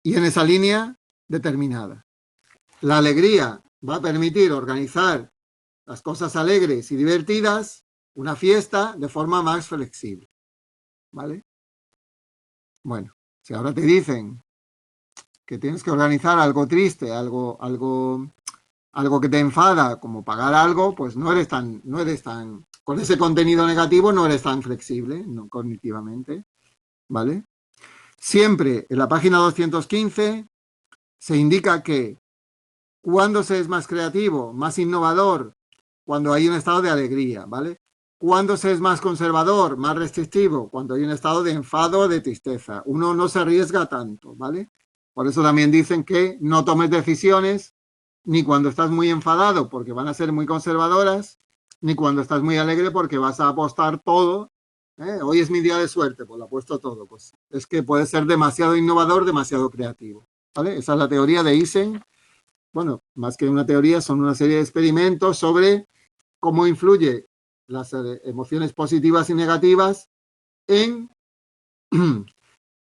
Y en esa línea determinada. La alegría va a permitir organizar las cosas alegres y divertidas, una fiesta, de forma más flexible, ¿vale? Bueno, si ahora te dicen que tienes que organizar algo triste, algo que te enfada, como pagar algo, pues no eres tan, con ese contenido negativo no eres tan flexible, no, cognitivamente, ¿vale? Siempre en la página 215 se indica que cuando se es más creativo, más innovador, cuando hay un estado de alegría, ¿vale? Cuando se es más conservador, más restrictivo, cuando hay un estado de enfado o de tristeza. Uno no se arriesga tanto, ¿vale? Por eso también dicen que no tomes decisiones ni cuando estás muy enfadado porque van a ser muy conservadoras, ni cuando estás muy alegre porque vas a apostar todo Hoy es mi día de suerte, pues lo ha puesto todo. Pues es que puede ser demasiado innovador, demasiado creativo. ¿Vale? Esa es la teoría de Eysenck. Bueno, más que una teoría, son una serie de experimentos sobre cómo influye las emociones positivas y negativas en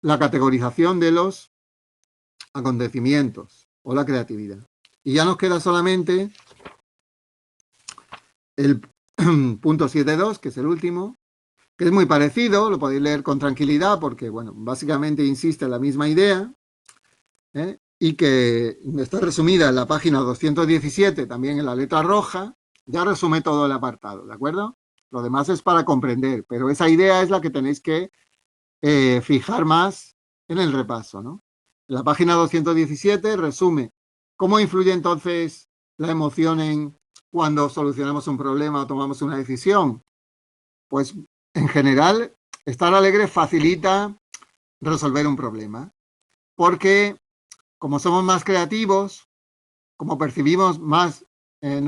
la categorización de los acontecimientos o la creatividad. Y ya nos queda solamente el punto 7.2, que es el último, que es muy parecido, lo podéis leer con tranquilidad porque, bueno, básicamente insiste en la misma idea, y que está resumida en la página 217, también en la letra roja, ya resume todo el apartado, ¿de acuerdo? Lo demás es para comprender, pero esa idea es la que tenéis que fijar más en el repaso, ¿no? La página 217 resume cómo influye entonces la emoción en cuando solucionamos un problema o tomamos una decisión. Pues en general, estar alegre facilita resolver un problema, porque como somos más creativos, como percibimos más de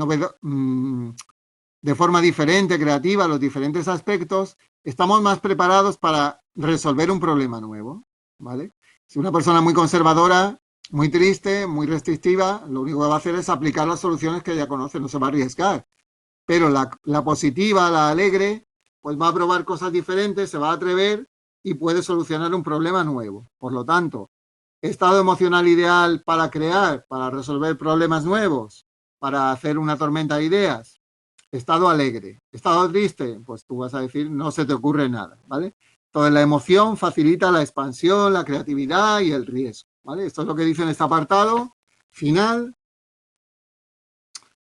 forma diferente, creativa, los diferentes aspectos, estamos más preparados para resolver un problema nuevo, ¿vale? Si una persona muy conservadora, muy triste, muy restrictiva, lo único que va a hacer es aplicar las soluciones que ya conoce, no se va a arriesgar. Pero la positiva, la alegre, pues va a probar cosas diferentes, se va a atrever y puede solucionar un problema nuevo. Por lo tanto, estado emocional ideal para crear, para resolver problemas nuevos, para hacer una tormenta de ideas. Estado alegre. Estado triste, pues tú vas a decir, no se te ocurre nada, ¿vale? Entonces la emoción facilita la expansión, la creatividad y el riesgo, ¿vale? Esto es lo que dice en este apartado final.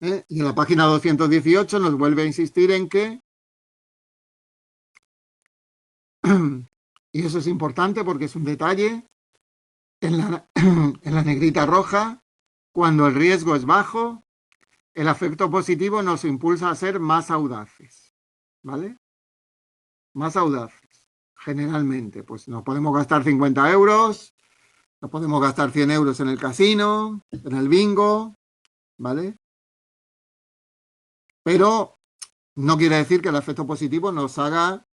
Y en la página 218 nos vuelve a insistir en que, y eso es importante porque es un detalle, en la negrita roja, cuando el riesgo es bajo, el afecto positivo nos impulsa a ser más audaces, ¿vale? Más audaces, generalmente. Pues nos podemos gastar 50 euros, nos podemos gastar 100 euros en el casino, en el bingo, ¿vale? Pero no quiere decir que el afecto positivo nos haga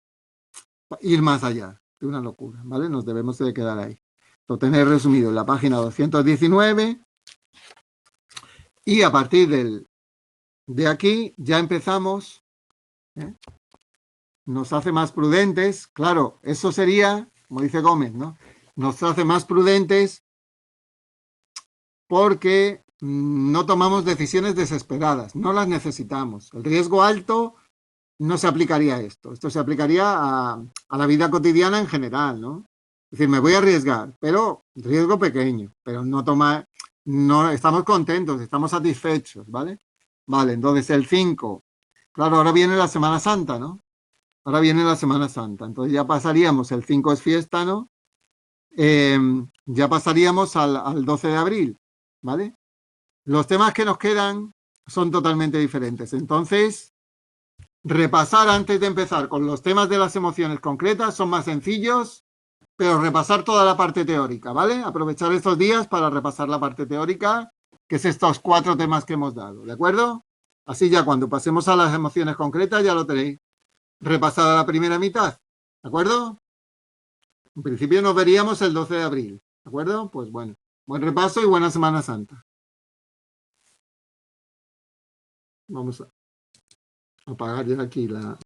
ir más allá de una locura, ¿vale? Nos debemos de quedar ahí. Lo tenéis resumido en la página 219 y a partir de aquí ya empezamos, ¿eh? Nos hace más prudentes, claro, eso sería, como dice Gómez, ¿no? Nos hace más prudentes porque no tomamos decisiones desesperadas, no las necesitamos. El riesgo alto no se aplicaría a esto, esto se aplicaría a la vida cotidiana en general, ¿no? Es decir, me voy a arriesgar, pero riesgo pequeño, pero no tomar, no estamos contentos, estamos satisfechos, ¿vale? Vale, entonces el 5, claro, ahora viene la Semana Santa, ¿no? Ahora viene la Semana Santa, entonces ya pasaríamos, el 5 es fiesta, ¿no? Ya pasaríamos al 12 de abril, ¿vale? Los temas que nos quedan son totalmente diferentes, entonces repasar antes de empezar con los temas de las emociones concretas son más sencillos, pero repasar toda la parte teórica, ¿vale? Aprovechar estos días para repasar la parte teórica, que es estos 4 temas que hemos dado, ¿de acuerdo? Así ya cuando pasemos a las emociones concretas ya lo tenéis repasada la primera mitad, ¿de acuerdo? En principio nos veríamos el 12 de abril, ¿de acuerdo? Pues bueno, buen repaso y buena Semana Santa. Vamos a apagar ya aquí la...